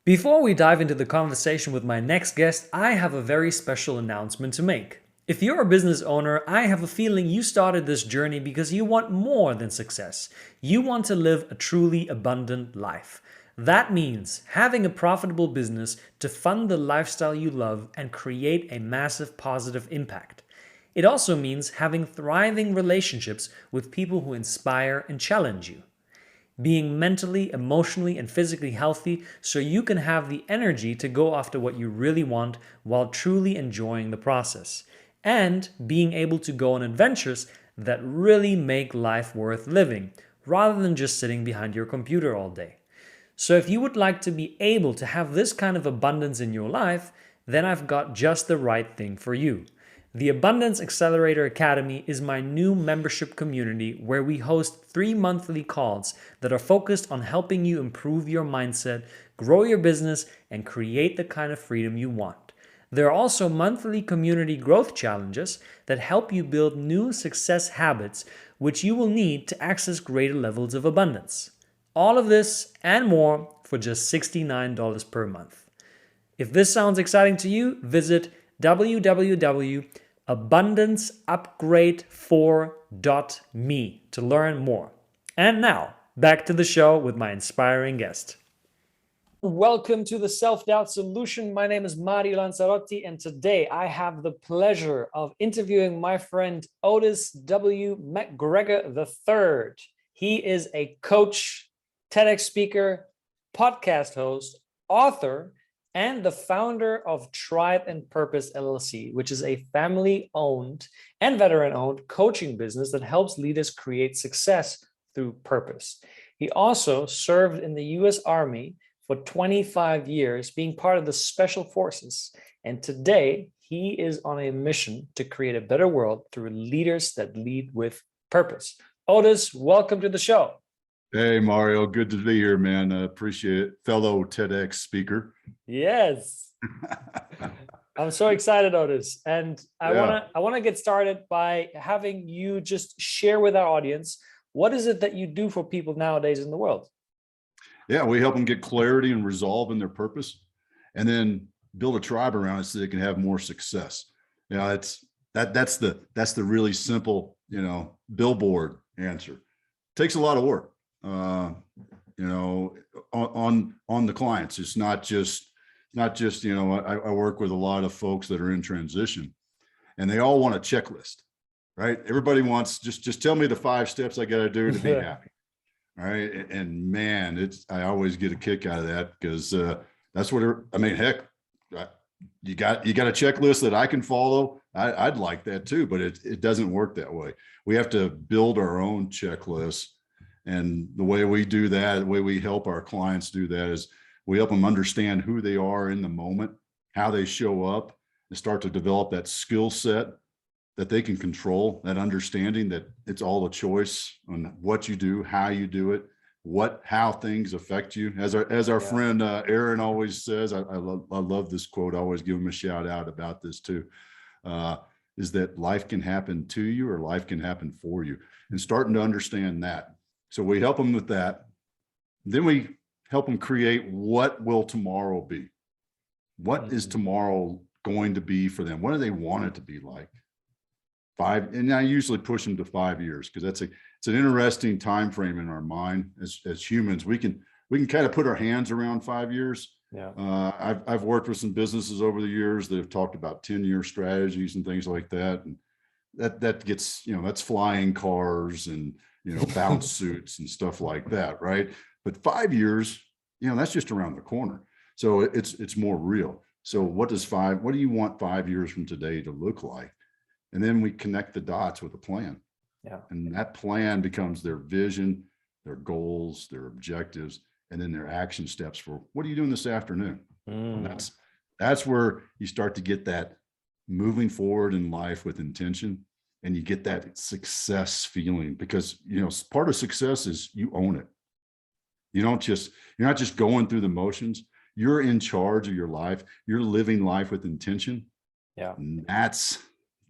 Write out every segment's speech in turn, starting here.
Before we dive into the conversation with my next guest, I have a very special announcement to make. If you're a business owner, I have a feeling you started this journey because you want more than success. You want to live a truly abundant life. That means having a profitable business to fund the lifestyle you love and create a massive positive impact. It also means having thriving relationships with people who inspire and challenge you. Being mentally, emotionally, and physically healthy so you can have the energy to go after what you really want while truly enjoying the process. And being able to go on adventures that really make life worth living, rather than just sitting behind your computer all day. So if you would like to be able to have this kind of abundance in your life, then I've got just the right thing for you. The Abundance Accelerator Academy is my new membership community where we host 3 monthly calls that are focused on helping you improve your mindset, grow your business, and create the kind of freedom you want. There are also monthly community growth challenges that help you build new success habits which you will need to access greater levels of abundance. All of this and more for just $69 per month. If this sounds exciting to you, visit www.abundanceupgrade4.me to learn more. And now, back to the show with my inspiring guest. Welcome to the Self-Doubt Solution. My name is Mario Lanzarotti, and today I have the pleasure of interviewing my friend Otis W. McGregor III. He is a coach, TEDx speaker, podcast host, author, and the founder of Tribe and Purpose LLC, which is a family-owned and veteran-owned coaching business that helps leaders create success through purpose. He also served in the U.S. Army for 25 years, being part of the Special Forces. And today, he is on a mission to create a better world through leaders that lead with purpose. Otis, welcome to the show. Hey, Mario. Good to be here, man. Appreciate it. Fellow TEDx speaker. Yes. I'm so excited, Otis. And I want to get started by having you just share with our audience, what is it that you do for people nowadays in the world? Yeah, we help them get clarity and resolve in their purpose, and then build a tribe around it so they can have more success. You know, that's the really simple, billboard answer. Takes a lot of work. On the clients. It's not just, I work with a lot of folks that are in transition and they all want a checklist, right? Everybody wants, just tell me the 5 steps I got to do to be happy. All right. And man, I always get a kick out of that because that's what, heck, you got a checklist that I can follow. I'd like that too, but it doesn't work that way. We have to build our own checklist. And the way we do that, the way we help our clients do that is we help them understand who they are in the moment, how they show up, and start to develop that skill set that they can control, that understanding that it's all a choice on what you do, how you do it, how things affect you. As our friend Aaron always says, I love this quote. I always give him a shout out about this too, is that life can happen to you or life can happen for you. And starting to understand that. So we help them with that. Then we help them create what will tomorrow be? What is tomorrow going to be for them? What do they want it to be like? 5, and I usually push them to 5 years because it's an interesting time frame in our mind as humans. We can kind of put our hands around 5 years. Yeah. I've worked with some businesses over the years that have talked about 10-year strategies and things like that. And that gets, that's flying cars and bounce suits and stuff like that, right? But 5 years, that's just around the corner. So it's more real. So what do you want 5 years from today to look like? And then we connect the dots with a plan. Yeah. And that plan becomes their vision, their goals, their objectives, and then their action steps for what are you doing this afternoon? And that's where you start to get that moving forward in life with intention. And you get that success feeling because, part of success is you own it. You're not just going through the motions. You're in charge of your life. You're living life with intention. Yeah. And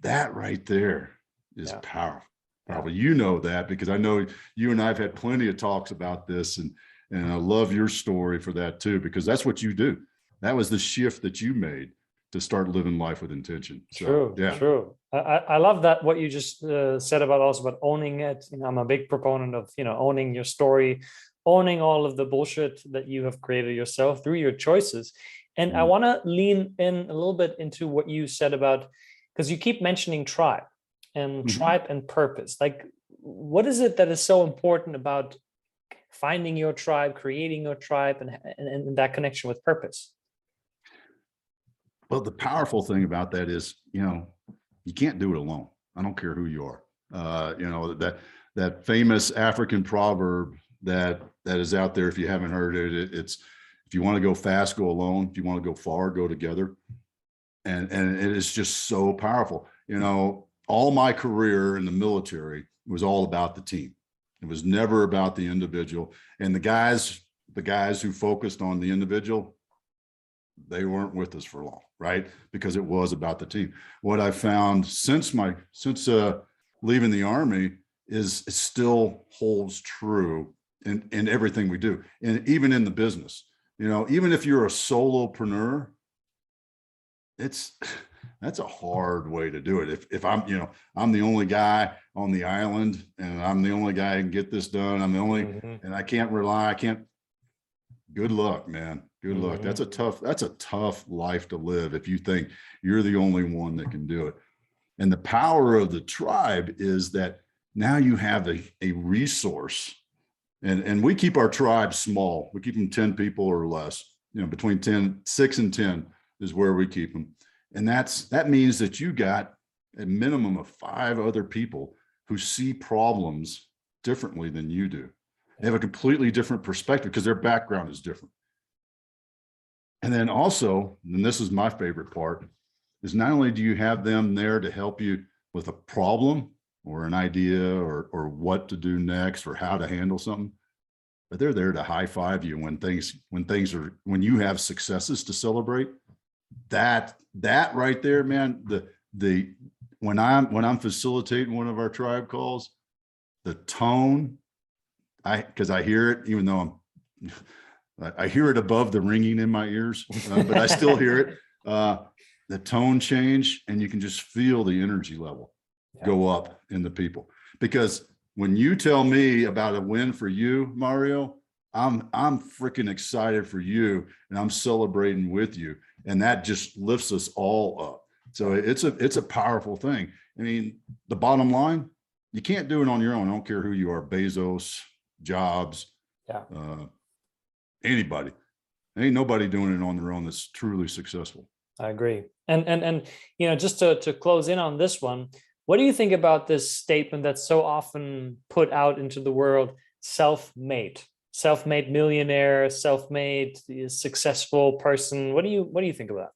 that right there is powerful. Probably you know that because I know you and I have had plenty of talks about this, and And I love your story for that too, because that's what you do. That was the shift that you made to start living life with intention. So True, yeah. true. I love that what you just said about also about owning it. I'm a big proponent of, owning your story, owning all of the bullshit that you have created yourself through your choices. And I want to lean in a little bit into what you said about, because you keep mentioning tribe and tribe and purpose. Like, what is it that is so important about finding your tribe, creating your tribe, and that connection with purpose? Well, the powerful thing about that is, you can't do it alone. I don't care who you are. That famous African proverb that is out there, if you haven't heard it, it's, if you want to go fast, go alone. If you want to go far, go together. And it is just so powerful. All my career in the military was all about the team. It was never about the individual. And the guys who focused on the individual, they weren't with us for long, right? Because it was about the team. What I found since leaving the Army is it still holds true in everything we do. And even in the business, even if you're a solopreneur, that's a hard way to do it. If I'm the only guy on the island and I'm the only guy who can get this done, I'm the only, and I can't rely, good luck, man. Good luck. That's a tough life to live if you think you're the only one that can do it. And the power of the tribe is that now you have a resource, and we keep our tribe small. We keep them 10 people or less, between 6 and 10 is where we keep them. And that means that you got a minimum of 5 other people who see problems differently than you do. They have a completely different perspective because their background is different. And then also, and this is my favorite part, is not only do you have them there to help you with a problem or an idea or what to do next or how to handle something, but they're there to high five you when you have successes to celebrate. That right there, man, when I'm facilitating one of our tribe calls, the tone, because I hear it, even though I hear it above the ringing in my ears, but I still hear it. The tone change, and you can just feel the energy level go up in the people. Because when you tell me about a win for you, Mario, I'm freaking excited for you, and I'm celebrating with you, and that just lifts us all up. So it's a powerful thing. I mean, the bottom line, you can't do it on your own. I don't care who you are, Bezos, Jobs, anybody. Ain't nobody doing it on their own that's truly successful. I agree. And just to close in on this one, what do you think about this statement that's so often put out into the world? Self-made millionaire, self-made successful person. What do you think of that?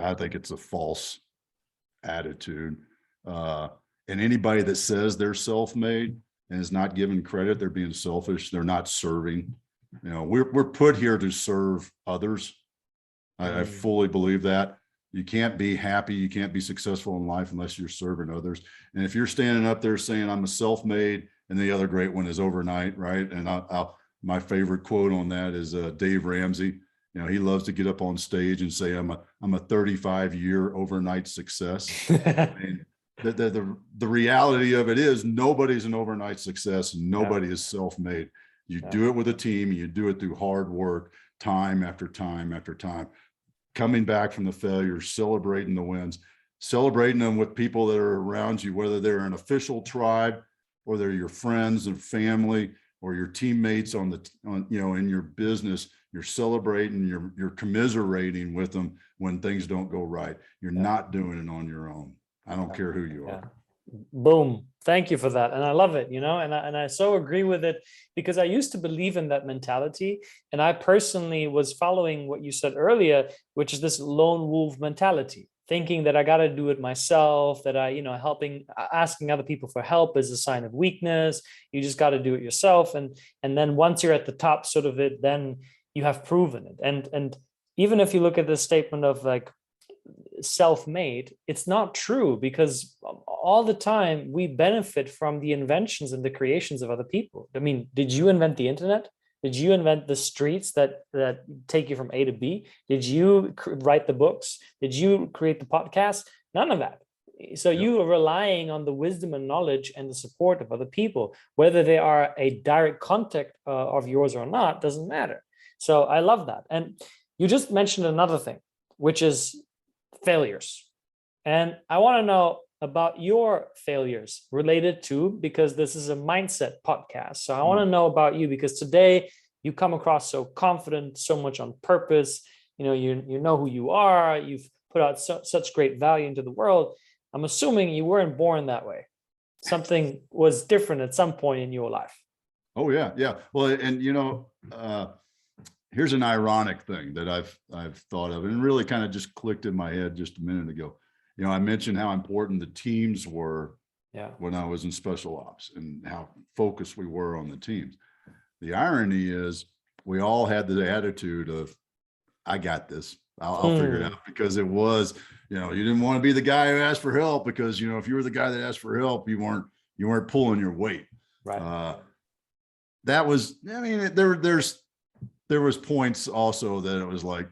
I think it's a false attitude. And anybody that says they're self-made and is not given credit, they're being selfish. They're not serving. We're put here to serve others. I fully believe that. You can't be happy, you can't be successful in life unless you're serving others. And if you're standing up there saying I'm a self-made, and the other great one is overnight, right? And my favorite quote on that is Dave Ramsey. He loves to get up on stage and say I'm a 35-year overnight success. And the reality of it is nobody's an overnight success. Nobody is self-made. You do it with a team. You do it through hard work, time after time after time. Coming back from the failures, celebrating the wins, celebrating them with people that are around you, whether they're an official tribe or they're your friends and family or your teammates in your business. You're celebrating, you're commiserating with them when things don't go right. You're not doing it on your own. I don't care who you are. Boom. Thank you for that. And I love it, and I so agree with it, because I used to believe in that mentality. And I personally was following what you said earlier, which is this lone wolf mentality, thinking that I got to do it myself, that asking other people for help is a sign of weakness. You just got to do it yourself. And then once you're at the top sort of it, then you have proven it. And even if you look at this statement of like self-made, it's not true, because all the time we benefit from the inventions and the creations of other people. I mean, did you invent the internet? Did you invent the streets that take you from A to B? Did you write the books? Did you create the podcast? None of that. So Yep. you are relying on the wisdom and knowledge and the support of other people, whether they are a direct contact of yours or not, doesn't matter. So I love that. And you just mentioned another thing, which is failures. And I want to know about your failures related to, because this is a mindset podcast. So I want to know about you, because today you come across so confident, so much on purpose. You know who you are. You've put out such great value into the world. I'm assuming you weren't born that way. Something was different at some point in your life. Oh yeah. Yeah. Well, and here's an ironic thing that I've thought of, and really kind of just clicked in my head just a minute ago. I mentioned how important the teams were when I was in special ops, and how focused we were on the teams. The irony is we all had the attitude of, I got this. I'll figure it out, because it was, you didn't want to be the guy who asked for help, because, if you were the guy that asked for help, you weren't pulling your weight. Right. That was, there was points also that it was like,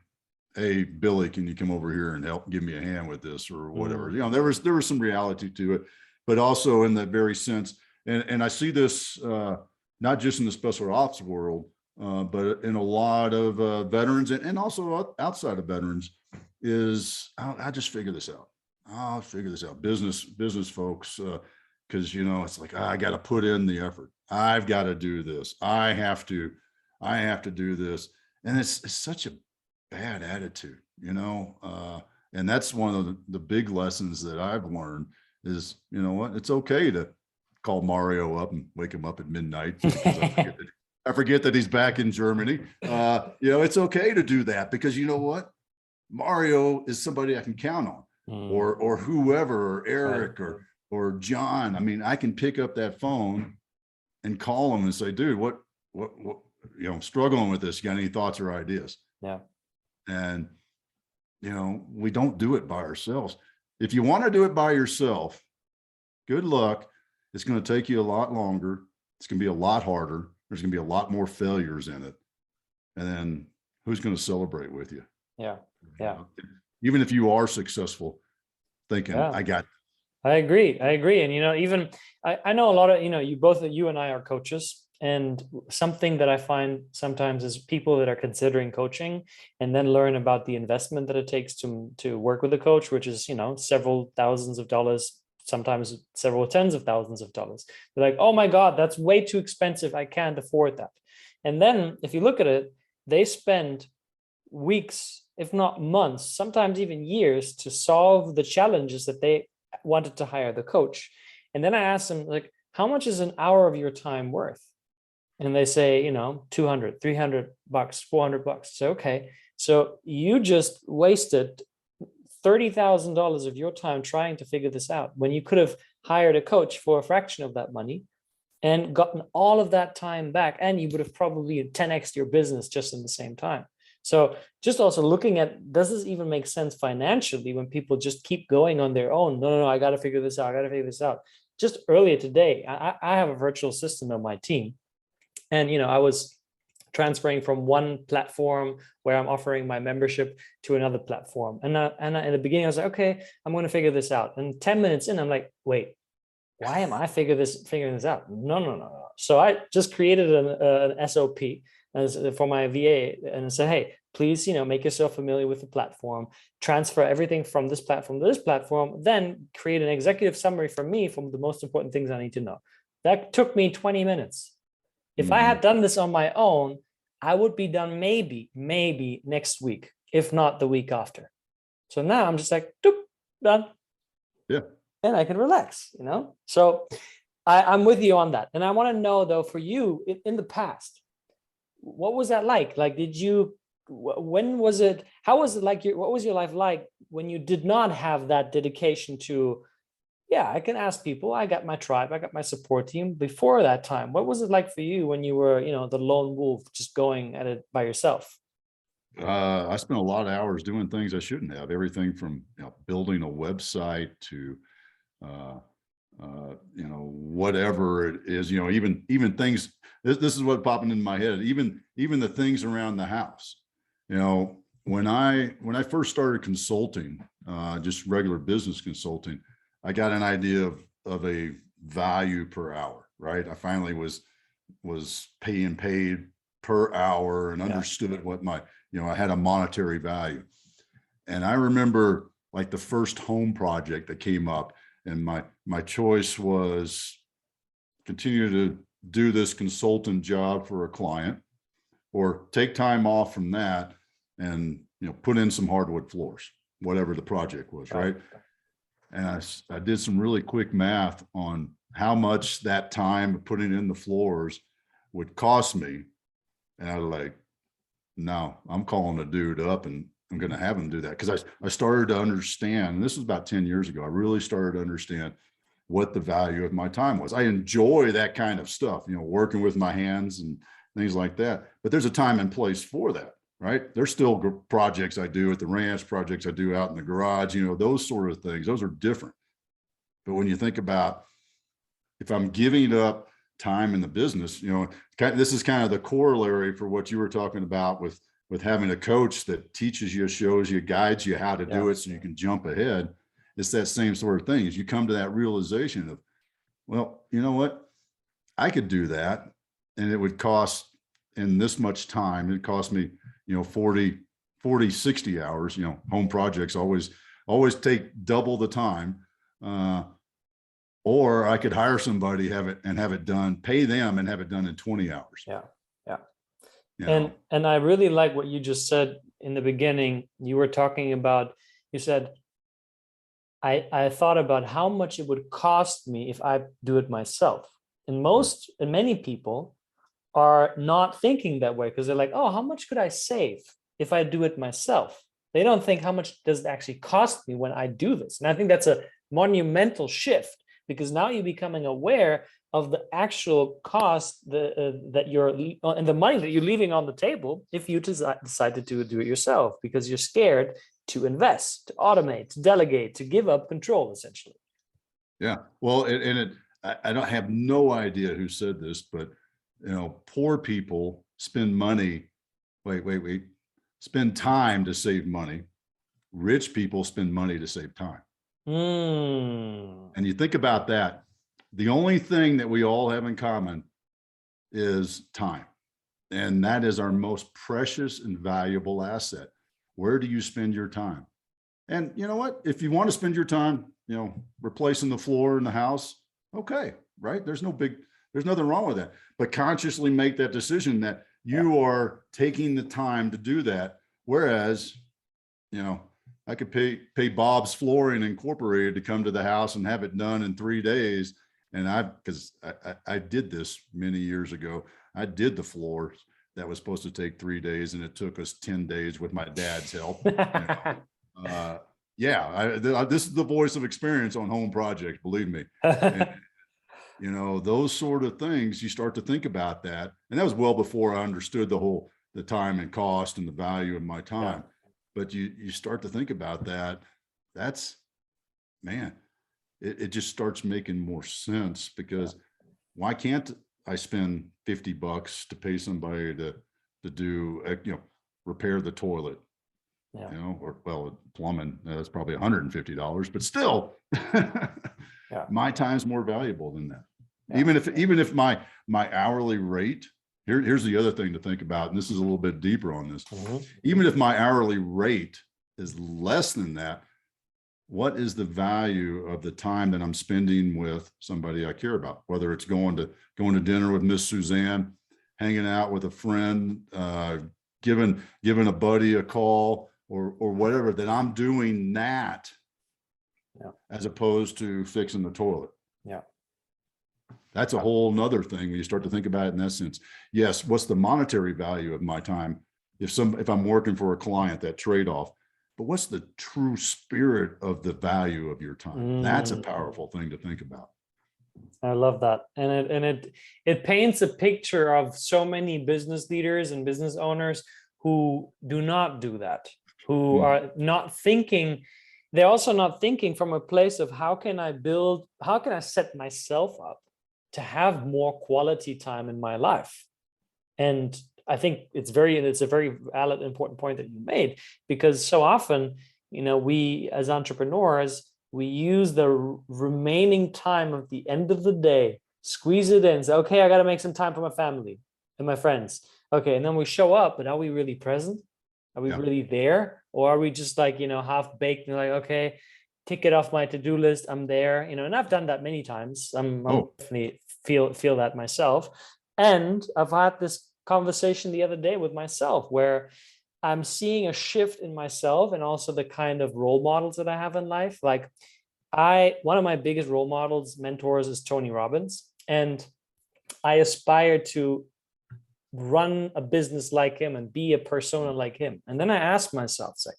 hey, Billy, can you come over here and help give me a hand with this or whatever? There was some reality to it, but also in that very sense. And I see this not just in the special ops world, but in a lot of veterans and also outside of veterans, is I'll just figure this out. I'll figure this out. Business folks, because it's like, I got to put in the effort. I've got to do this. I have to do this, and it's such a bad attitude, and that's one of the big lessons that I've learned is, what, it's okay to call Mario up and wake him up at midnight because I forget that he's back in Germany. It's okay to do that, because you know what? Mario is somebody I can count on, or whoever, or Eric, or John. I mean, I can pick up that phone and call him and say, dude, what, I'm struggling with this. You got any thoughts or ideas? Yeah. And, we don't do it by ourselves. If you want to do it by yourself, good luck. It's going to take you a lot longer. It's going to be a lot harder. There's going to be a lot more failures in it. And then who's going to celebrate with you? Yeah. Yeah. Even if you are successful, thinking, I got. I agree. And, even I know a lot of, you and I are coaches. And something that I find sometimes is people that are considering coaching and then learn about the investment that it takes to work with a coach, which is, several thousands of dollars, sometimes several tens of thousands of dollars. They're like, oh my God, that's way too expensive. I can't afford that. And then if you look at it, they spend weeks, if not months, sometimes even years, to solve the challenges that they wanted to hire the coach. And then I asked them, like, how much is an hour of your time worth? And they say, $200, $300, $400. So, okay. So you just wasted $30,000 of your time trying to figure this out, when you could have hired a coach for a fraction of that money and gotten all of that time back. And you would have probably 10x your business just in the same time. So just also looking at, does this even make sense financially when people just keep going on their own? No, I got to figure this out. I got to figure this out. Just earlier today, I have a virtual assistant on my team. And, I was transferring from one platform where I'm offering my membership to another platform. And in the beginning, I was like, okay, I'm going to figure this out. And 10 minutes in, I'm like, wait, why am I figuring this out? No. So I just created an SOP for my VA and said, hey, please, make yourself familiar with the platform, transfer everything from this platform to this platform, then create an executive summary for me from the most important things I need to know. That took me 20 minutes. If I had done this on my own, I would be done maybe next week, if not the week after. So now I'm just like, doop, done. Yeah. And I can relax, So I'm with you on that. And I want to know, though, for you in the past, what was that like? Like, when was it, how was it like, what was your life like when you did not have that dedication to, I can ask people, I got my tribe, I got my support team before that time. What was it like for you when you were, the lone wolf, just going at it by yourself? I spent a lot of hours doing things I shouldn't have. Everything from building a website to whatever it is, even things, this is what popping in my head, even the things around the house, when I first started consulting, just regular business consulting, I got an idea of a value per hour, right? I finally was being paid per hour and understood what I had a monetary value. And I remember like the first home project that came up, and my choice was continue to do this consultant job for a client, or take time off from that and put in some hardwood floors, whatever the project was, right? And I did some really quick math on how much that time of putting in the floors would cost me. And I was like, no, I'm calling a dude up and I'm going to have him do that. Because I started to understand, and this was about 10 years ago, I really started to understand what the value of my time was. I enjoy that kind of stuff, working with my hands and things like that. But there's a time and place for that, right? There's still projects I do at the ranch, projects I do out in the garage, those sort of things. Those are different. But when you think about, if I'm giving up time in the business, this is kind of the corollary for what you were talking about with having a coach that teaches you, shows you, guides you how to do it so you can jump ahead. It's that same sort of thing. As you come to that realization of, well, you know what, I could do that, and it would cost in this much time. It cost me, 40, 60 hours. Home projects always take double the time. Or I could hire somebody, have it done, pay them and have it done in 20 hours. Yeah. And I really like what you just said in the beginning. You were talking about, you said, I thought about how much it would cost me if I do it myself. And many people are not thinking that way, because they're like, oh, how much could I save if I do it myself? They don't think, how much does it actually cost me when I do this? And I think that's a monumental shift, because now you're becoming aware of the actual cost that you're and the money that you're leaving on the table if you decide to do it yourself, because you're scared to invest, to automate, to delegate, to give up control, essentially. Yeah. Well, I don't have no idea who said this, but poor people spend money. Wait. Spend time to save money. Rich people spend money to save time. And you think about that. The only thing that we all have in common is time. And that is our most precious and valuable asset. Where do you spend your time? And you know what? If you want to spend your time, replacing the floor in the house, okay, right? There's nothing wrong with that. But consciously make that decision that you are taking the time to do that. Whereas, I could pay Bob's Flooring Incorporated to come to the house and have it done in 3 days. And because I did this many years ago, I did the floors that was supposed to take 3 days, and it took us 10 days with my dad's help. This is the voice of experience on home projects, believe me. And, those sort of things, you start to think about that. And that was well before I understood the time and cost and the value of my time. But you start to think about that. That's, man, it just starts making more sense, because why can't I spend $50 to pay somebody to do, repair the toilet, or plumbing, that's probably $150, but still my time's more valuable than that. Even if my hourly rate, here's the other thing to think about, and this is a little bit deeper on this. Even if my hourly rate is less than that, what is the value of the time that I'm spending with somebody I care about? Whether it's going to dinner with Miss Suzanne, hanging out with a friend, giving a buddy a call, or whatever, that I'm doing that as opposed to fixing the toilet. That's a whole nother thing when you start to think about it in that sense. Yes, what's the monetary value of my time? If I'm working for a client, that trade-off. But what's the true spirit of the value of your time? That's a powerful thing to think about. I love that. And it paints a picture of so many business leaders and business owners who do not do that, who are not thinking they're also not thinking from a place of how can I set myself up to have more quality time in my life. And I think it's a very valid, important point that you made, because so often, we as entrepreneurs, we use the remaining time of the end of the day, squeeze it in, say, okay, I got to make some time for my family and my friends. Okay. And then we show up, but are we really present? Are we Yeah. really there? Or are we just like, half baked and like, okay, tick it off my to-do list, I'm there, and I've done that many times. I'm definitely feel that myself. And I've had this conversation the other day with myself where I'm seeing a shift in myself and also the kind of role models that I have in life. Like one of my biggest role models, mentors, is Tony Robbins. And I aspire to run a business like him and be a persona like him. And then I ask myself, it's like,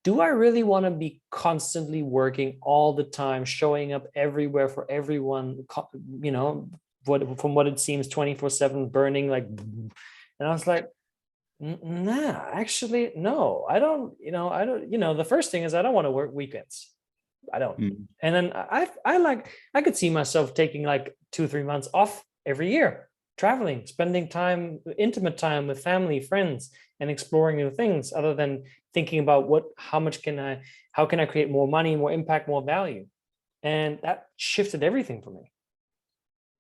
do I really want to be constantly working all the time, showing up everywhere for everyone, from what it seems 24/7, burning like, and I was like, nah, actually, no, I don't, the first thing is I don't want to work weekends. I don't. Mm. And then I could see myself taking like 2-3 months off every year, traveling, spending time, intimate time with family, friends, and exploring new things, other than thinking about how can I create more money, more impact, more value. And that shifted everything for me.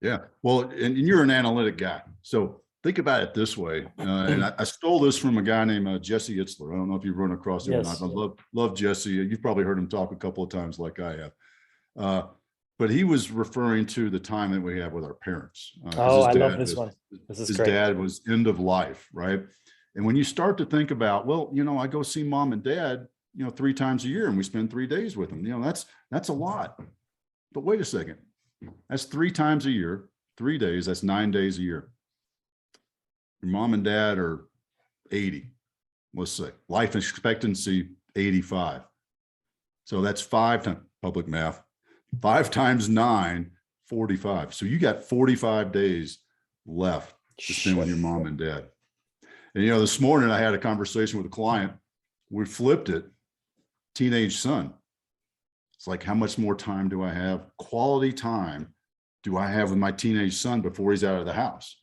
Yeah. Well, and you're an analytic guy. So think about it this way. And I stole this from a guy named Jesse Itzler. I don't know if you've run across him or not. Yes. I love Jesse. You've probably heard him talk a couple of times like I have. But he was referring to the time that we have with our parents. I love this one. This is his great. dad was end of life, right? And when you start to think about, well, I go see mom and dad, 3 times a year, and we spend 3 days with them. That's a lot. But wait a second. That's 3 times a year, 3 days. That's 9 days a year. Your mom and dad are 80, let's say. Life expectancy, 85. So that's 5 times, public math, 5 times 9, 45. So you got 45 days left to spend with your mom and dad. And, this morning I had a conversation with a client. We flipped it, teenage son. It's like, how much more time do I have? Quality time do I have with my teenage son before he's out of the house?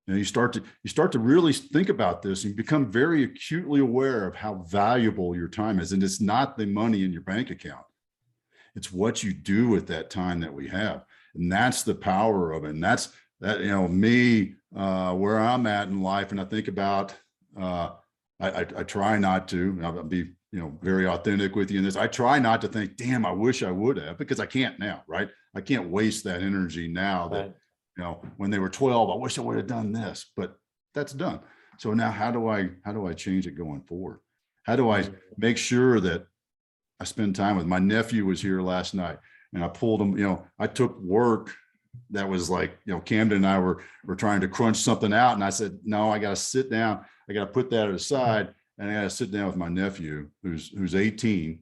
You start to really think about this and become very acutely aware of how valuable your time is. And it's not the money in your bank account. It's what you do with that time that we have. And that's the power of it. And that's me, where I'm at in life. And I think about, I try not to, I'll be, very authentic with you in this. I try not to think, damn, I wish I would have, because I can't now, right? I can't waste that energy now that, when they were 12, I wish I would have done this, but that's done. So now how do I change it going forward? How do I make sure that I spend time with my nephew? Was here last night and I pulled him, I took work that was like, Camden and I were trying to crunch something out. And I said, no, I got to sit down. I got to put that aside. And I got to sit down with my nephew who's 18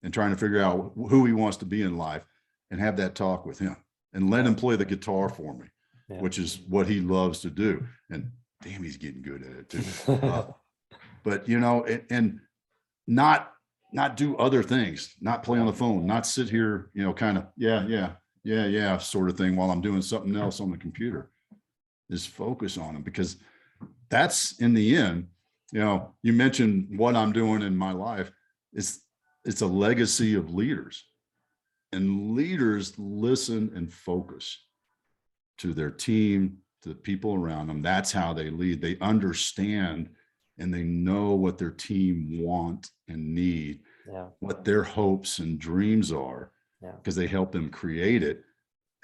and trying to figure out who he wants to be in life and have that talk with him and let him play the guitar for me, which is what he loves to do. And damn, he's getting good at it too. But, and not do other things, not play on the phone, not sit here, kind of, yeah, sort of thing while I'm doing something else on the computer. Is focus on them, because that's in the end, you mentioned what I'm doing in my life. It's a legacy of leaders, and leaders listen and focus to their team, to the people around them. That's how they lead. They understand and they know what their team want and need, what their hopes and dreams are, because they help them create it.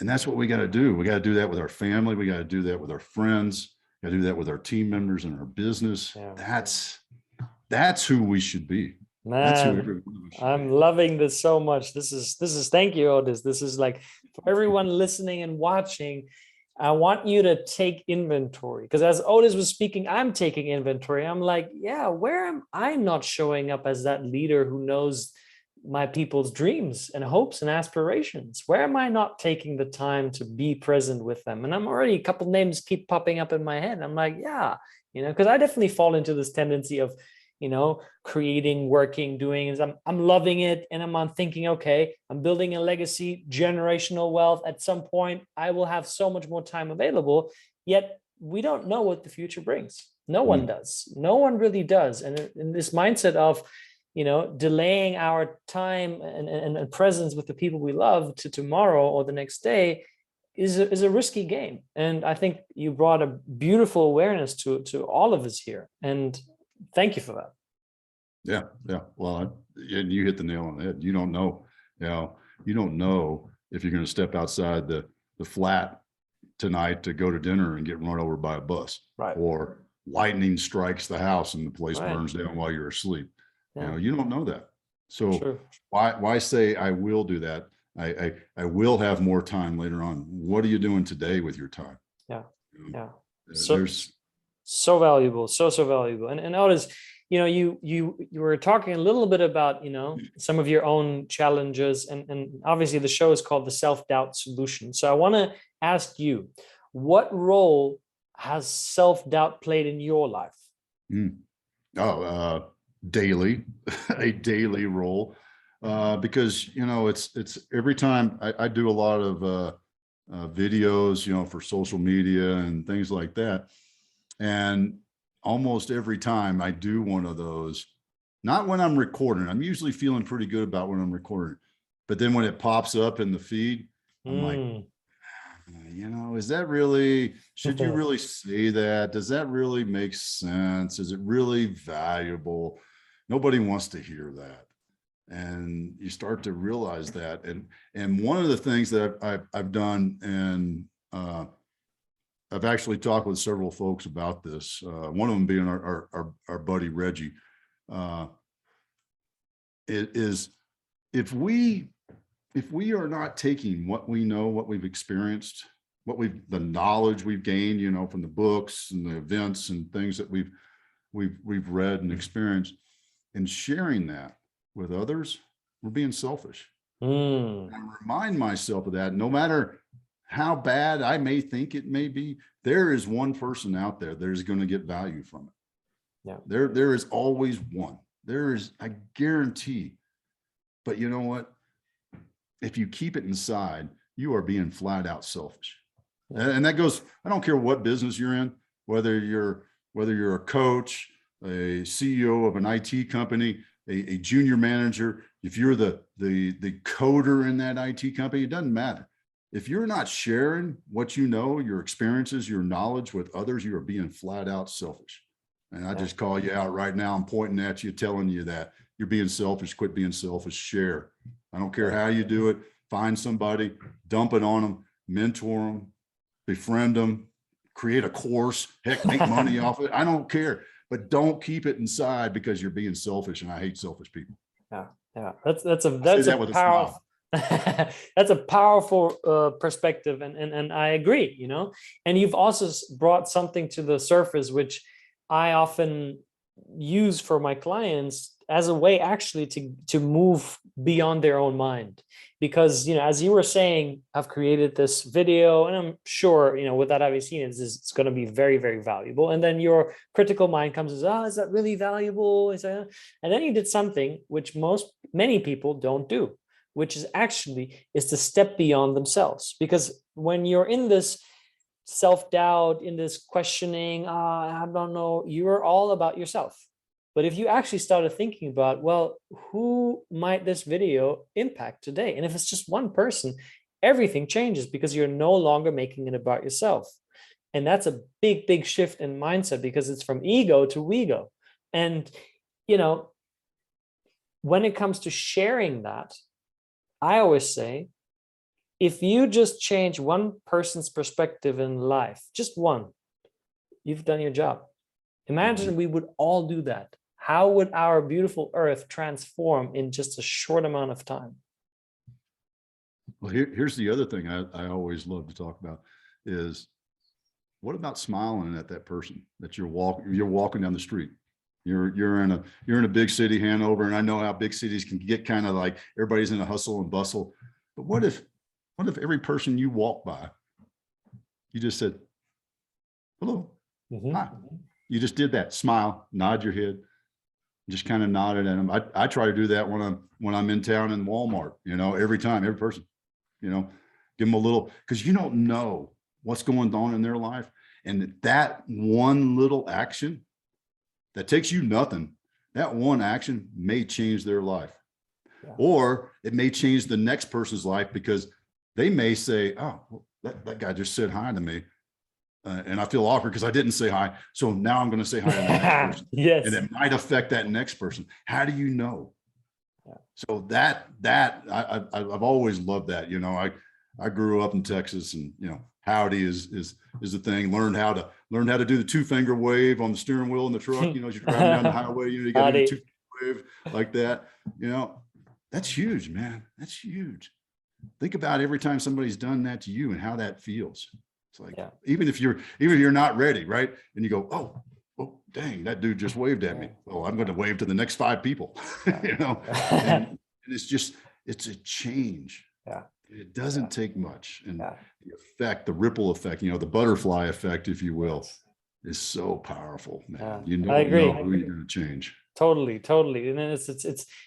And that's what we got to do. We got to do that with our family. We got to do that with our friends. We got to do that with our team members and our business. That's who we should be. Man, I'm loving this so much. This is thank you, Otis. This is like, for everyone listening and watching, I want you to take inventory, because as Otis was speaking, I'm taking inventory. I'm like, where am I not showing up as that leader who knows my people's dreams and hopes and aspirations? Where am I not taking the time to be present with them? And I'm already, a couple names keep popping up in my head. I'm like, because I definitely fall into this tendency of, creating, working, doing, is I'm loving it. And I'm thinking, okay, I'm building a legacy, generational wealth. At some point, I will have so much more time available. Yet we don't know what the future brings. No one does. No one really does. And in this mindset of, delaying our time and presence with the people we love to tomorrow or the next day is a risky game. And I think you brought a beautiful awareness to all of us here. And thank you for that. Yeah. Well, you hit the nail on the head. You don't know, you don't know if you're going to step outside the flat tonight to go to dinner and get run over by a bus, right? Or lightning strikes the house and the place right. burns down while you're asleep. Yeah. You don't know that. So True. why say I will do that? I will have more time later on. What are you doing today with your time? Yeah. So valuable, so valuable. And Otis, you were talking a little bit about some of your own challenges, and obviously the show is called The Self-Doubt Solution. So I want to ask you, what role has self-doubt played in your life? Daily, a daily role, because it's every time I do a lot of videos, for social media and things like that, and almost every time I do one of those, not when I'm recording, I'm usually feeling pretty good about when I'm recording, but then when it pops up in the feed, I'm like, is that really, should you really say that? Does that really make sense? Is it really valuable? Nobody wants to hear that. And you start to realize that. And one of the things that I've done, and I've actually talked with several folks about this, one of them being our buddy Reggie, is if we are not taking what we know, what we've experienced, the knowledge we've gained, from the books and the events and things that we've read and experienced, and sharing that with others, we're being selfish. And I remind myself of that. No matter how bad I may think it may be, there is one person out there that is going to get value from it. Yeah. There is always one. There is, I guarantee. But you know what? If you keep it inside, you are being flat out selfish. Yeah. And that goes, I don't care what business you're in, whether you're a coach, a CEO of an IT company, a junior manager, if you're the coder in that IT company, it doesn't matter. If you're not sharing what you know, your experiences, your knowledge with others, you are being flat out selfish. And I just call you out right now. I'm pointing at you, telling you that you're being selfish. Quit being selfish. Share. I don't care how you do it. Find somebody, dump it on them, mentor them, befriend them, create a course, heck, make money off it. I don't care, but don't keep it inside because you're being selfish. And I hate selfish people. Yeah. That's a powerful. That's a powerful perspective, and I agree. And you've also brought something to the surface, which I often use for my clients as a way actually to move beyond their own mind. Because, as you were saying, I've created this video, and I'm sure, without having seen it, it's going to be very, very valuable. And then your critical mind comes and says, oh, is that really valuable? And then you did something which many people don't do, which is to step beyond themselves. Because when you're in this self-doubt, in this questioning, I don't know, you're all about yourself. But if you actually started thinking about, well, who might this video impact today? And if it's just one person, everything changes because you're no longer making it about yourself. And that's a big, big shift in mindset, because it's from ego to we-go. And, when it comes to sharing that, I always say, if you just change one person's perspective in life, just one, you've done your job. Imagine we would all do that. How would our beautiful earth transform in just a short amount of time? Well, here's the other thing I always love to talk about is, what about smiling at that person that you're walking down the street? You're in a big city, Hanover, and I know how big cities can get kind of like everybody's in a hustle and bustle. But what if every person you walk by, you just said, hello, hi. You just did that. Smile, nod your head. Just kind of nodded at them. I try to do that when I'm in town in Walmart, every time, every person, give them a little, because you don't know what's going on in their life. And that one little action that takes you nothing, that one action may change their life. Yeah. Or it may change the next person's life, because they may say, oh, well, that guy just said hi to me. And I feel awkward because I didn't say hi. So now I'm going to say hi to the next person. Yes. And it might affect that next person. How do you know? Yeah. So I've always loved that. I grew up in Texas, and howdy is the thing. Learned how to do the 2-finger wave on the steering wheel in the truck. As you're driving down the highway, you got to do the 2-finger wave like that. That's huge, man. That's huge. Think about every time somebody's done that to you and how that feels. It's like, even if you're not ready, right? And you go, oh, dang, that dude just waved at me. Well, I'm going to wave to the next 5 people, and it's a change. Yeah. It doesn't take much. And the ripple effect, the butterfly effect, if you will, is so powerful, man. I agree. Know who you're going to change. Totally. And then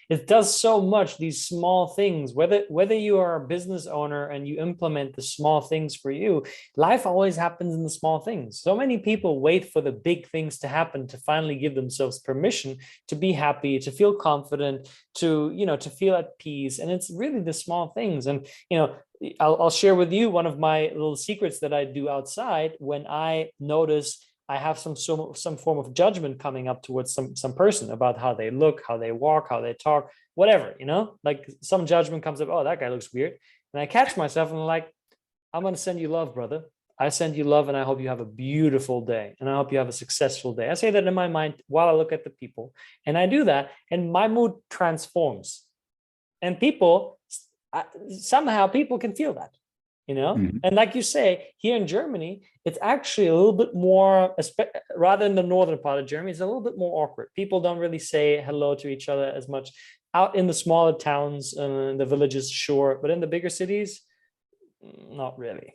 it does so much, these small things, whether you are a business owner and you implement the small things for you, life always happens in the small things. So many people wait for the big things to happen to finally give themselves permission to be happy, to feel confident, to feel at peace. And it's really the small things. And, I'll share with you one of my little secrets that I do outside when I notice I have some form of judgment coming up towards some person about how they look, how they walk, how they talk, whatever, like some judgment comes up. Oh, that guy looks weird. And I catch myself and I'm like, I'm going to send you love, brother. I send you love, and I hope you have a beautiful day. And I hope you have a successful day. I say that in my mind while I look at the people, and I do that, and my mood transforms. And somehow people can feel that. And like you say, here in Germany, it's actually a little bit more, rather in the northern part of Germany, it's a little bit more awkward. People don't really say hello to each other as much. Out in the smaller towns, in the villages, sure, but in the bigger cities, not really.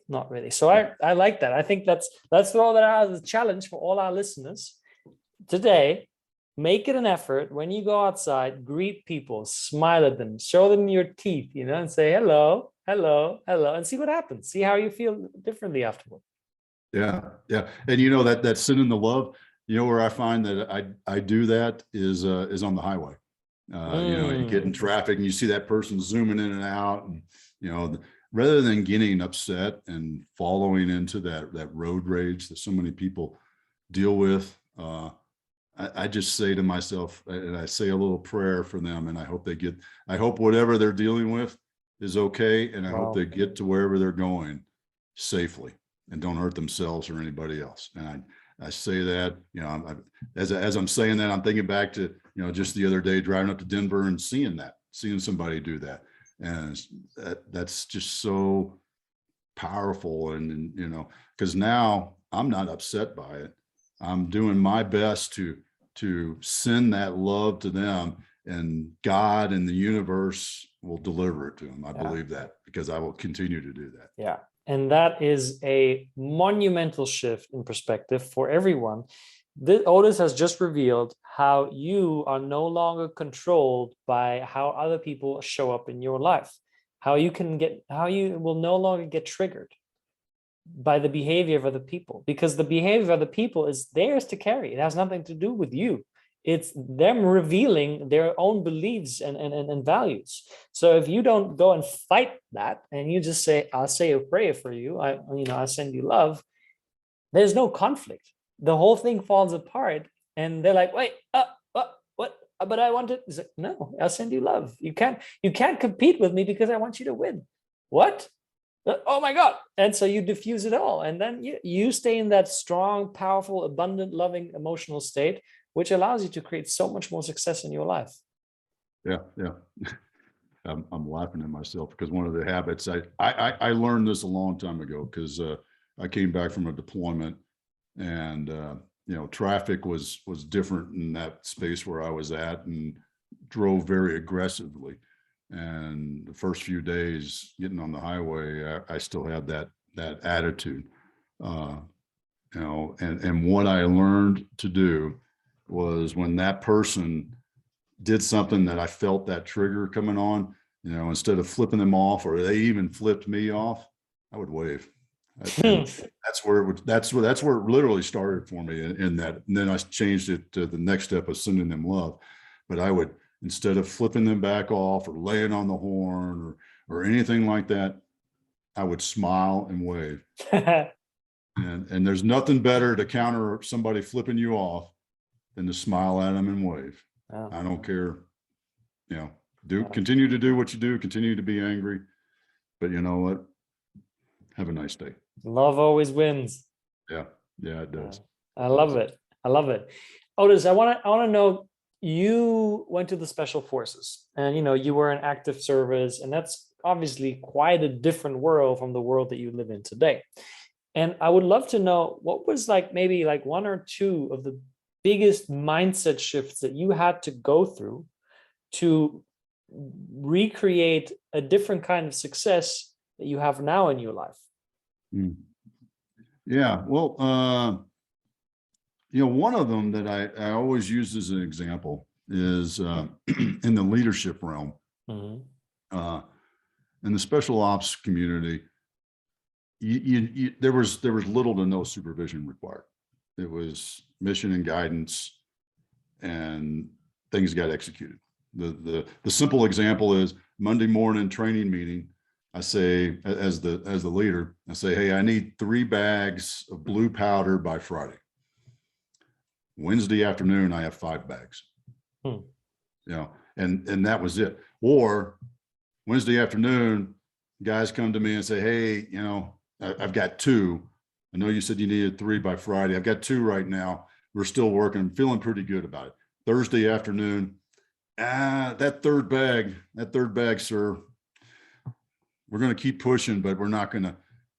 So I like that. I think let's throw that out as a challenge for all our listeners today. Make it an effort when you go outside, greet people, smile at them, show them your teeth, and say hello, and see what happens. See how you feel differently afterward. Yeah. And that sending the love, where I find that I do that is on the highway. You get in traffic and you see that person zooming in and out, and rather than getting upset and following into that road rage that so many people deal with, I just say to myself, and I say a little prayer for them, and I hope whatever they're dealing with is okay, and I hope they get to wherever they're going safely and don't hurt themselves or anybody else. And I say that, as I'm saying that, I'm thinking back to, just the other day driving up to Denver and seeing somebody do that, and that's just so powerful. And because now I'm not upset by it. I'm doing my best to send that love to them, and God and the universe will deliver it to them. I believe that, because I will continue to do that. Yeah. And that is a monumental shift in perspective for everyone. Otis has just revealed how you are no longer controlled by how other people show up in your life, how you will no longer get triggered by the behavior of other people, because the behavior of other people is theirs to carry. It has nothing to do with you. It's them revealing their own beliefs and values. So if you don't go and fight that, and you just say, I'll say a prayer for you, I send you love, there's no conflict. The whole thing falls apart, and they're like, wait, what? But I want to. Like, no, I'll send you love. You can't compete with me because I want you to win. What? Oh my God. And so you diffuse it all. And then you stay in that strong, powerful, abundant, loving, emotional state, which allows you to create so much more success in your life. Yeah. I'm laughing at myself, because one of the habits I learned this a long time ago, because I came back from a deployment, and traffic was different in that space where I was at, and drove very aggressively. And the first few days getting on the highway, I still had that attitude, and what I learned to do was, when that person did something that I felt that trigger coming on, instead of flipping them off, or they even flipped me off, I would wave. And that's where it literally started for me in that. And then I changed it to the next step of sending them love. But I would, instead of flipping them back off or laying on the horn or anything like that, I would smile and wave. And there's nothing better to counter somebody flipping you off than to smile at them and wave. Wow. I don't care, continue to do what you do, continue to be angry, but you know what? Have a nice day. Love always wins. Yeah, it does. I love it. I love it. Otis, I want to know, you went to the special forces and, you were in active service, and that's obviously quite a different world from the world that you live in today. And I would love to know, what was maybe one or two of the biggest mindset shifts that you had to go through to recreate a different kind of success that you have now in your life? Yeah, well, one of them that I always use as an example is in the leadership realm. In the special ops community, there was little to no supervision required. It was mission and guidance, and things got executed. The simple example is Monday morning training meeting. I say, as the leader, I say, hey, I need 3 bags of blue powder by Friday. Wednesday afternoon, I have 5 bags. And that was it. Or Wednesday afternoon, guys come to me and say, hey, I've got 2. I know you said you needed 3 by Friday. I've got 2 right now. We're still working. I'm feeling pretty good about it. Thursday afternoon, that third bag, sir, we're going to keep pushing, but we're not going to,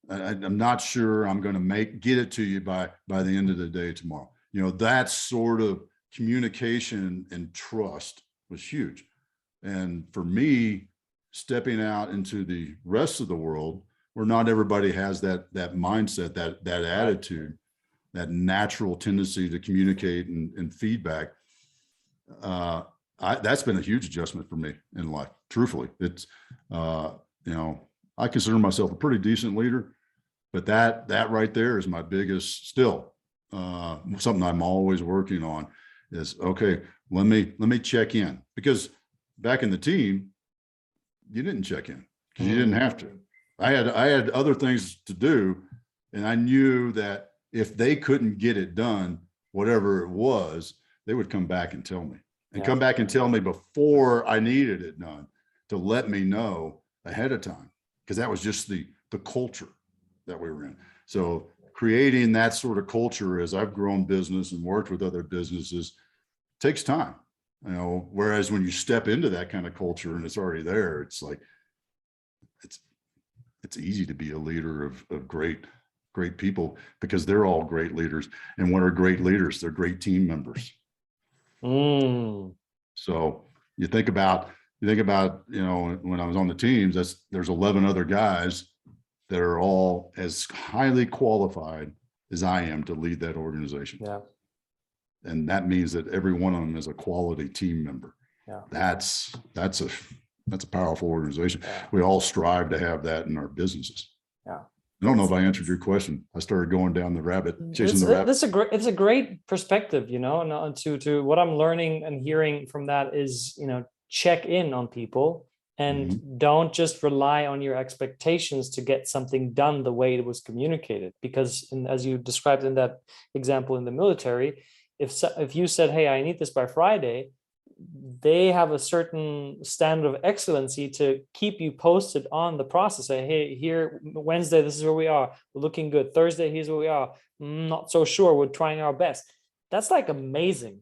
I'm not sure I'm going to get it to you by the end of the day tomorrow. That sort of communication and trust was huge. And for me, stepping out into the rest of the world, where not everybody has that mindset, that attitude, that natural tendency to communicate and feedback, that's been a huge adjustment for me in life. Truthfully, it's, I consider myself a pretty decent leader, but that right there is my biggest, still something I'm always working on is, okay, let me check in, because back in the team, you didn't check in because you didn't have to. I had other things to do, and I knew that if they couldn't get it done, whatever it was, they would come back and tell me, come back and tell me before I needed it done, to let me know ahead of time, because that was just the culture that we were in. So creating that sort of culture, as I've grown business and worked with other businesses, takes time. Whereas when you step into that kind of culture and it's already there, it's like, it's easy to be a leader of great people, because they're all great leaders. And what are great leaders? They're great team members. So you think about, when I was on the teams, there's 11 other guys that are all as highly qualified as I am to lead that organization. Yeah. And that means that every one of them is a quality team member. Yeah. That's a powerful organization. Yeah. We all strive to have that in our businesses. Yeah. I don't know if I answered your question. I started going down the chasing the rabbit. It's a great perspective, and to what I'm learning and hearing from that is, check in on people and don't just rely on your expectations to get something done the way it was communicated. Because as you described in that example in the military, if you said, hey, I need this by Friday, they have a certain standard of excellency to keep you posted on the process. Say, hey, here, Wednesday, this is where we are. We're looking good. Thursday, here's where we are. Not so sure. We're trying our best. That's amazing.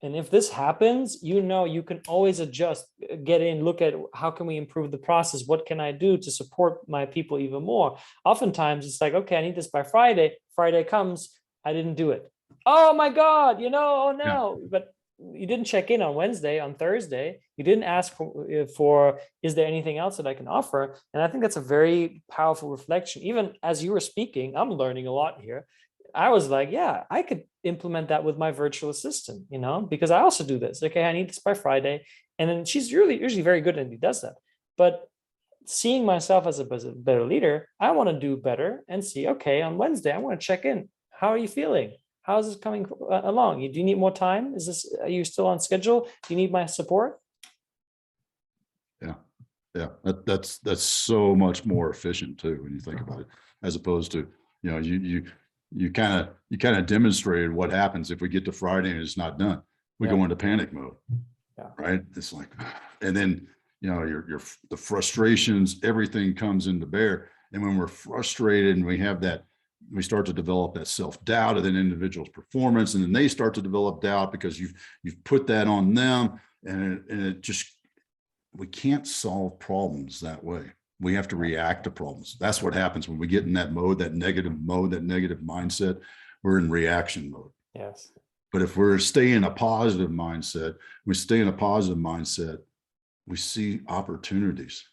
And if this happens, you can always adjust, get in, look at how can we improve the process? What can I do to support my people even more? Oftentimes it's like, okay, I need this by Friday. Friday comes, I didn't do it. Oh my God, oh no. Yeah. But you didn't check in on Wednesday, on Thursday. You didn't ask for, is there anything else that I can offer? And I think that's a very powerful reflection. Even as you were speaking, I'm learning a lot here. I was like, yeah, I could implement that with my virtual assistant, because I also do this. Okay, I need this by Friday. And then she's really usually very good and he does that. But seeing myself as a better leader, I want to do better and see, okay, on Wednesday, I want to check in. How are you feeling? How is this coming along? Do you need more time? Are you still on schedule? Do you need my support? Yeah. Yeah. That's so much more efficient too, when you think about it, as opposed to, you kind of demonstrated what happens if we get to Friday and it's not done. We go into panic mode. Yeah. Right. It's like, and then, the frustrations, everything comes into bear. And when we're frustrated and we start to develop that self-doubt of an individual's performance, and then they start to develop doubt because you've put that on them, and it just, we can't solve problems that way. We have to react to problems. That's what happens when we get in that mode, that negative mindset. We're in reaction mode. Yes. But if we're staying in a positive mindset, we see opportunities.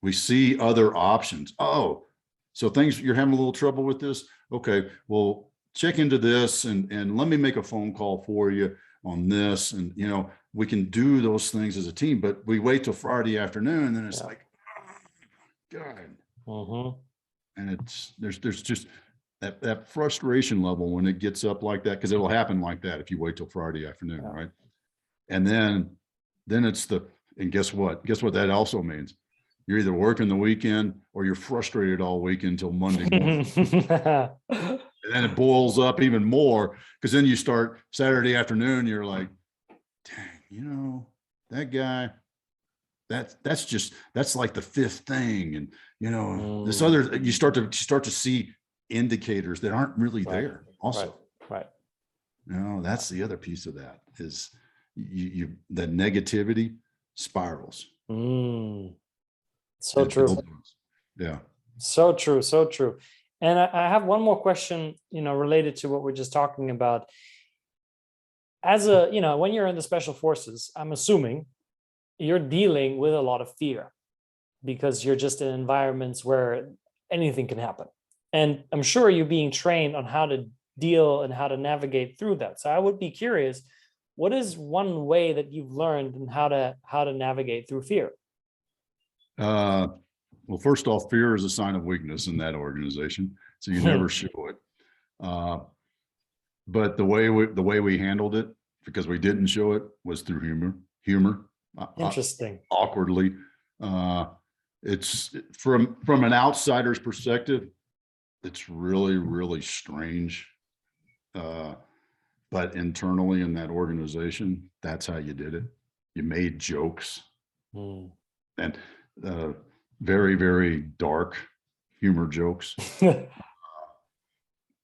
We see other options. Oh, so you're having a little trouble with this? Okay, well, check into this and let me make a phone call for you on this. And, we can do those things as a team, but we wait till Friday afternoon, and then it's like, oh, God. And there's just that frustration level when it gets up like that, because it'll happen like that if you wait till Friday afternoon, right? And then and guess what that also means? You're either working the weekend or you're frustrated all weekend until Monday morning. And then it boils up even more, because then you start Saturday afternoon, you're like, dang, that guy, that's like the fifth thing. And, this other, you start to see indicators that aren't really there also. Right. That's the other piece of that is that negativity spirals. So true. Yeah. So true. So true. And I have one more question, related to what we're just talking about. As when you're in the special forces, I'm assuming you're dealing with a lot of fear, because you're just in environments where anything can happen. And I'm sure you're being trained on how to deal and how to navigate through that. So I would be curious, what is one way that you've learned and how to navigate through fear? Well, first off, fear is a sign of weakness in that organization, so you never show it. But the way we handled it, because we didn't show it, was through humor. Interesting. Awkwardly. It's from an outsider's perspective, it's really, really strange. But internally in that organization, that's how you did it. You made jokes and very, very dark humor jokes.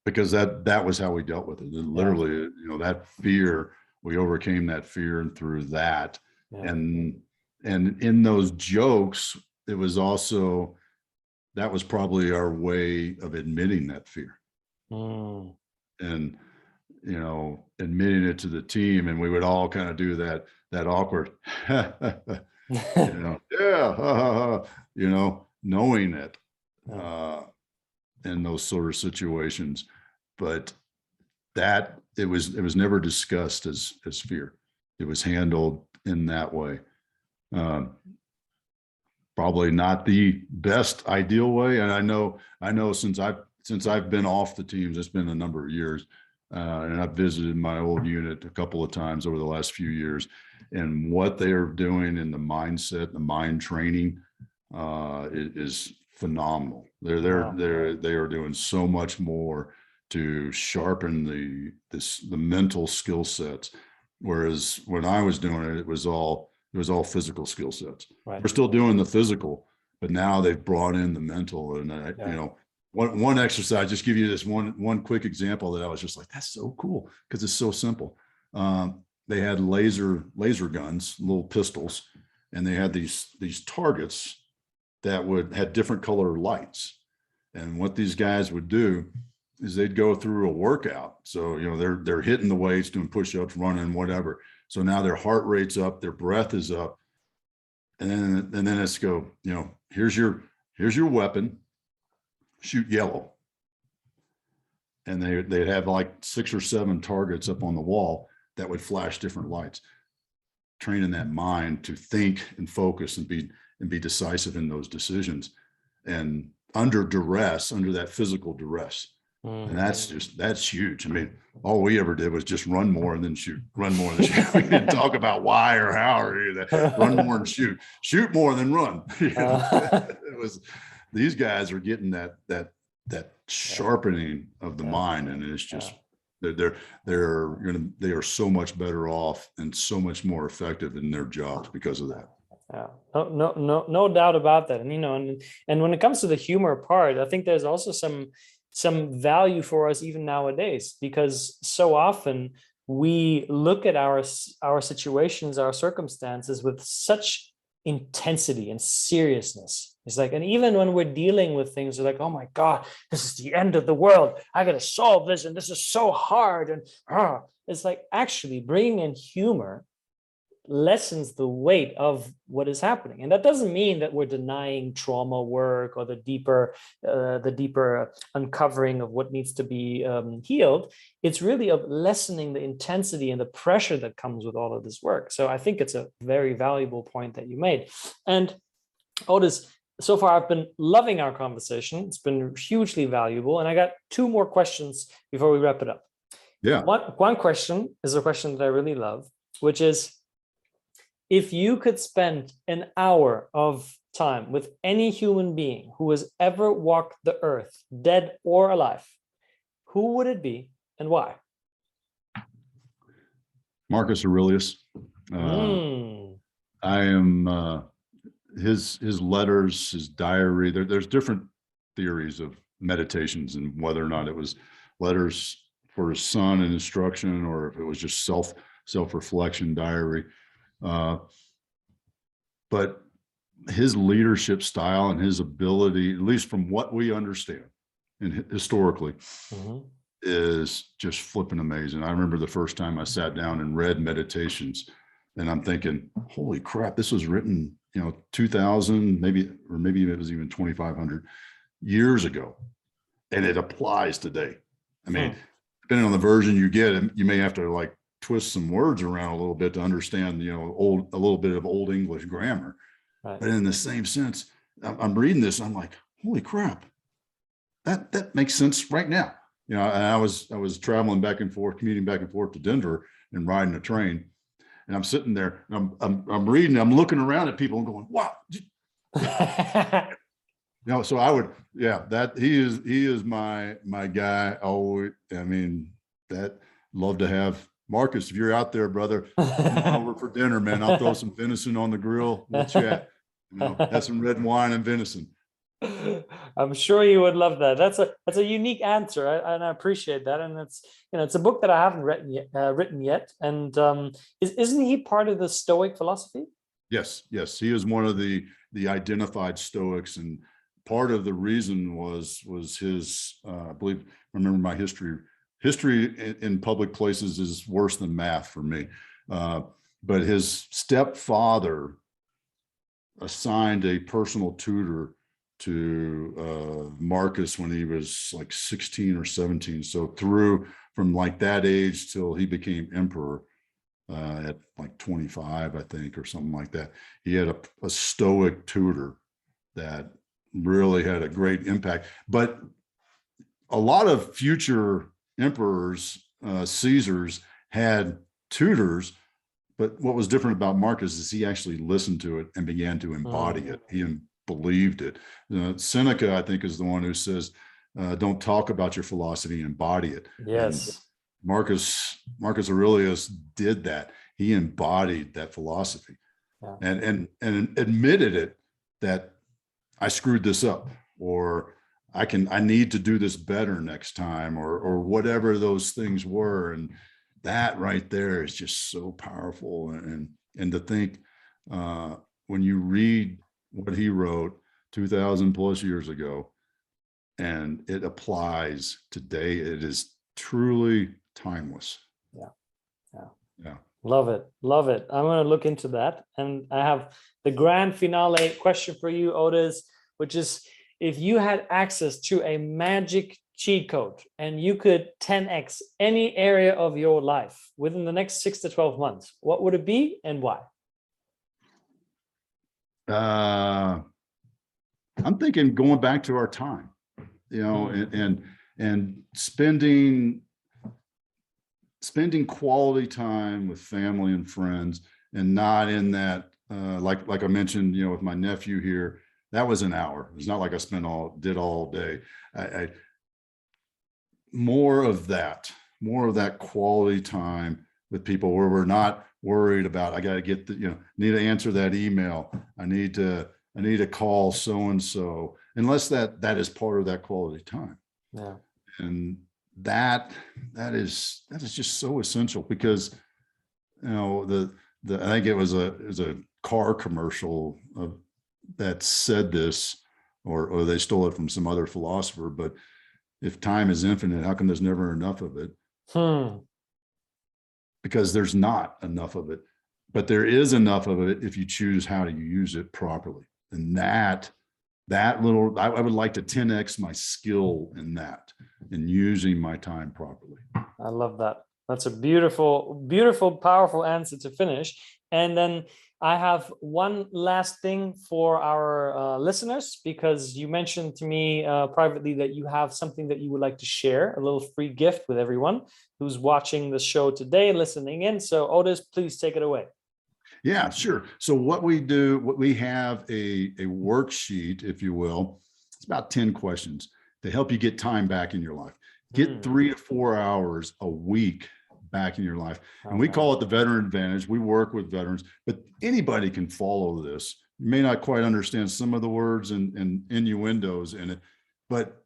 Because that was how we dealt with it. And literally, that fear, we overcame that fear, and through that, and in those jokes, it was also, that was probably our way of admitting that fear, and admitting it to the team, and we would all kind of do that awkward, knowing it. In those sort of situations, but that it was never discussed as fear. It was handled in that way. Probably not the best ideal way. And I know since I've been off the teams, it's been a number of years, and I've visited my old unit a couple of times over the last few years, and what they are doing in the mindset, the mind training, is phenomenal. They are doing so much more to sharpen the mental skill sets. Whereas when I was doing it, it was all physical skill sets. Right. We're still doing the physical, but now they've brought in the mental. And one exercise, just give you this one quick example that I was just like, that's so cool, because it's so simple. They had laser guns, little pistols, and they had these targets that had different color lights. And what these guys would do is they'd go through a workout. So, they're hitting the weights, doing push-ups, running, whatever. So now their heart rate's up, their breath is up. And then let's go, here's your weapon, shoot yellow. and they'd have like 6 or 7 targets up on the wall that would flash different lights, training that mind to think and focus and be decisive in those decisions, and under duress, under that physical duress. And that's huge. I mean, all we ever did was just run more and then shoot, run more and then shoot. We didn't talk about why or how or any of that. Run more and shoot more than run. It was, these guys are getting that sharpening of the mind, and it's just they are so much better off and so much more effective in their jobs because of that. Yeah, no doubt about that. And and when it comes to the humor part, I think there's also some value for us even nowadays, because so often we look at our situations, our circumstances with such intensity and seriousness. It's like, and even when we're dealing with things, we're like, oh my God, this is the end of the world. I got to solve this, and this is so hard. And it's like, actually bringing in humor lessens the weight of what is happening. And that doesn't mean that we're denying trauma work or the deeper uncovering of what needs to be healed. It's really of lessening the intensity and the pressure that comes with all of this work. So I think it's a very valuable point that you made. And Otis, so far I've been loving our conversation. It's been hugely valuable. And I got 2 more questions before we wrap it up. Yeah. One question is a question that I really love, which is, if you could spend an hour of time with any human being who has ever walked the earth, dead or alive, who would it be and why? Marcus Aurelius. I am his letters, his diary. There's different theories of meditations and whether or not it was letters for his son and instruction, or if it was just self-reflection diary. But his leadership style and his ability, at least from what we understand and historically, is just flipping amazing. I remember the first time I sat down and read Meditations, and I'm thinking, holy crap, this was written, 2000, maybe it was even 2,500 years ago, and it applies today. I mean, depending on the version you get, you may have to like twist some words around a little bit to understand, a little bit of old English grammar. Right. But in the same sense, I'm reading this, I'm like, holy crap, that makes sense right now. And I was traveling back and forth, commuting back and forth to Denver and riding a train, and I'm sitting there, and I'm reading, I'm looking around at people and going, wow. So I would, that he is my guy. Oh, I mean, that love to have Marcus. If you're out there, brother, come over for dinner, man. I'll throw some venison on the grill. We'll chat. Have some red wine and venison. I'm sure you would love that. That's a unique answer, and I appreciate that. And it's a book that I haven't written yet. And isn't he part of the Stoic philosophy? Yes. He is one of the identified Stoics, and part of the reason was his. I believe. Remember my history. History in public places is worse than math for me. But his stepfather assigned a personal tutor to Marcus when he was like 16 or 17. So from like that age till he became emperor at like 25, I think, or something like that. He had a Stoic tutor that really had a great impact. But a lot of future emperors, Caesars, had tutors, but what was different about Marcus is he actually listened to it and began to embody it. He believed it. Seneca, I think, is the one who says, don't talk about your philosophy, embody it. Yes. And Marcus Aurelius did that. He embodied that philosophy, and admitted it, that I screwed this up, or I need to do this better next time, or whatever those things were. And that right there is just so powerful. And to think, when you read what he wrote 2,000 plus years ago, and it applies today, it is truly timeless. Yeah. Love it. I'm going to look into that. And I have the grand finale question for you, Otis, which is, if you had access to a magic cheat code and you could 10x any area of your life within the next 6 to 12 months, what would it be and why? I'm thinking going back to our time, and spending quality time with family and friends, and not in that, like I mentioned, with my nephew here, that was an hour. It's not like I did all day. More of that quality time with people where we're not worried about, I got to get need to answer that email. I need to call so-and-so, unless that is part of that quality time. Yeah. And that is just so essential, because I think it was a car commercial that said this, or they stole it from some other philosopher, but if time is infinite, how come there's never enough of it? Because there's not enough of it, but there is enough of it if you choose how to use it properly. And I would like to 10x my skill in that, in using my time properly. I love that. That's a beautiful, beautiful, powerful answer to finish. And then I have one last thing for our listeners, because you mentioned to me privately that you have something that you would like to share, a little free gift with everyone who's watching the show today, listening in. So Otis, please take it away. Yeah, sure. So what we have a worksheet, if you will. It's about 10 questions to help you get time back in your life. Get 3 to 4 hours a week back in your life. And we call it the Veteran Advantage. We work with veterans, but anybody can follow this. You may not quite understand some of the words and innuendos in it, but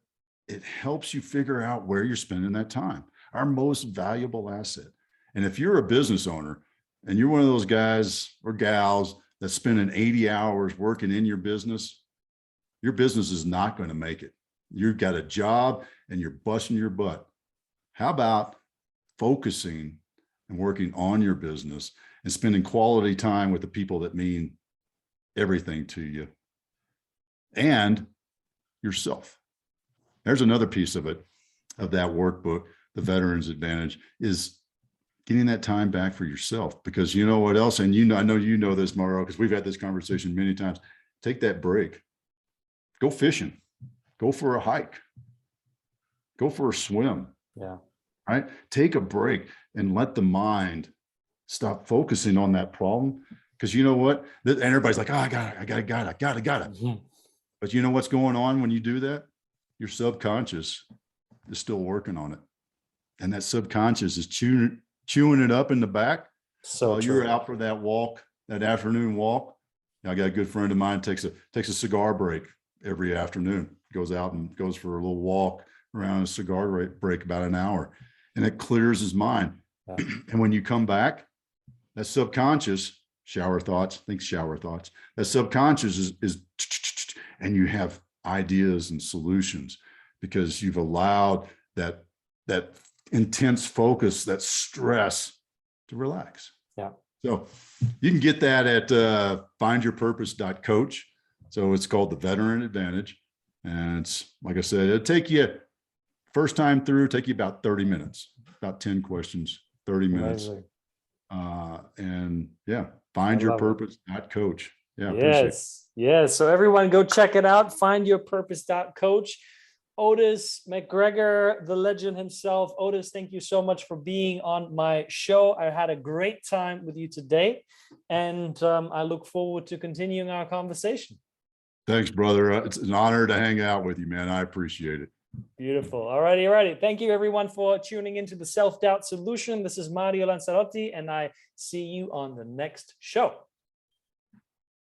it helps you figure out where you're spending that time, our most valuable asset. And if you're a business owner and you're one of those guys or gals that's spending 80 hours working in your business is not going to make it. You've got a job and you're busting your butt. How about focusing and working on your business and spending quality time with the people that mean everything to you and yourself? There's another piece of it, of that workbook, the Veterans Advantage, is getting that time back for yourself. Because you know what else? And I know you know this, Mauro, because we've had this conversation many times. Take that break. Go fishing. Go for a hike. Go for a swim. Yeah. Right? Take a break and let the mind stop focusing on that problem. Because you know what? And everybody's like, oh, I got it. Mm-hmm. But you know what's going on when you do that? Your subconscious is still working on it. And that subconscious is chewing it up in the back. So while you're out for that walk, that afternoon walk. I got a good friend of mine takes a cigar break every afternoon, goes out and goes for a little walk around a cigar break, about an hour, and it clears his mind. Yeah. And when you come back, that subconscious, that subconscious is and you have ideas and solutions, because you've allowed that intense focus, that stress, to relax. Yeah. So you can get that at findyourpurpose.coach. So it's called the Veteran Advantage. And it's, like I said, it'll take you, first time through, take you about 30 minutes, about 10 questions, 30 minutes. And yeah, findyourpurpose.coach. Yeah. Yes. Yes. So everyone go check it out. Findyourpurpose.coach. Otis McGregor, the legend himself. Otis, thank you so much for being on my show. I had a great time with you today, and I look forward to continuing our conversation. Thanks, brother. It's an honor to hang out with you, man. I appreciate it. Beautiful. All righty. Thank you, everyone, for tuning into the Self-Doubt Solution. This is Mario Lanzarotti, and I see you on the next show.